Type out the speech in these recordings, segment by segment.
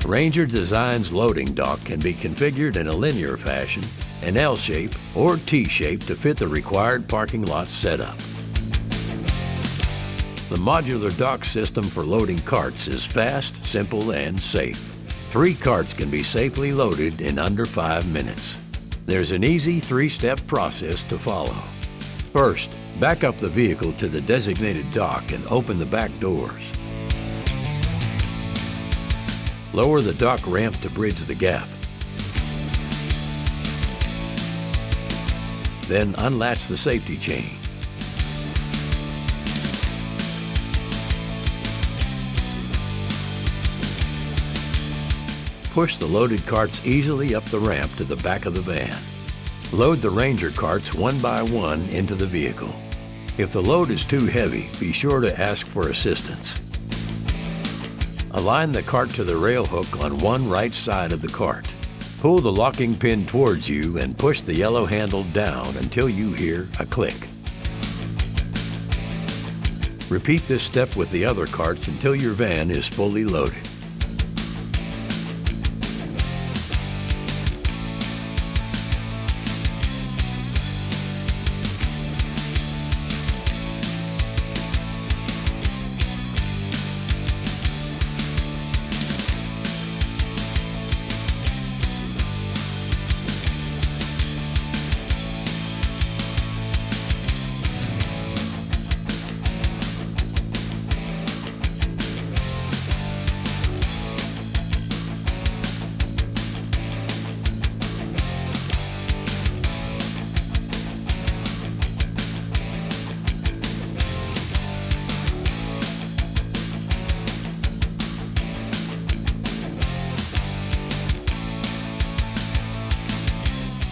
Ranger Design's loading dock can be configured in a linear fashion, an L shape, or T shape to fit the required parking lot setup. The modular dock system for loading carts is fast, simple, and safe. 3 carts can be safely loaded in under 5 minutes. There's an easy 3-step process to follow. First, back up the vehicle to the designated dock and open the back doors. Lower the dock ramp to bridge the gap. Then unlatch the safety chain. Push the loaded carts easily up the ramp to the back of the van. Load the Ranger carts one by one into the vehicle. If the load is too heavy, be sure to ask for assistance. Align the cart to the rail hook on one right side of the cart. Pull the locking pin towards you and push the yellow handle down until you hear a click. Repeat this step with the other carts until your van is fully loaded.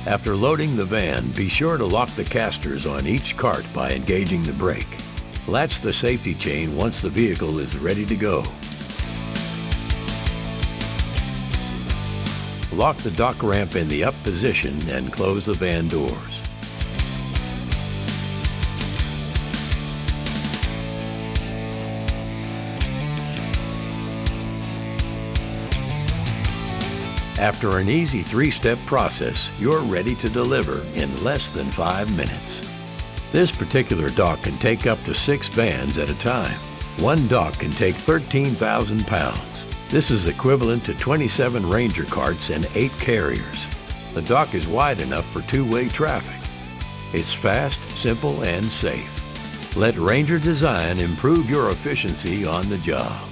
After loading the van, be sure to lock the casters on each cart by engaging the brake. Latch the safety chain once the vehicle is ready to go. Lock the dock ramp in the up position and close the van doors. After an easy 3-step process, you're ready to deliver in less than 5 minutes. This particular dock can take up to 6 vans at a time. One dock can take 13,000 pounds. This is equivalent to 27 Ranger carts and 8 carriers. The dock is wide enough for 2-way traffic. It's fast, simple, and safe. Let Ranger Design improve your efficiency on the job.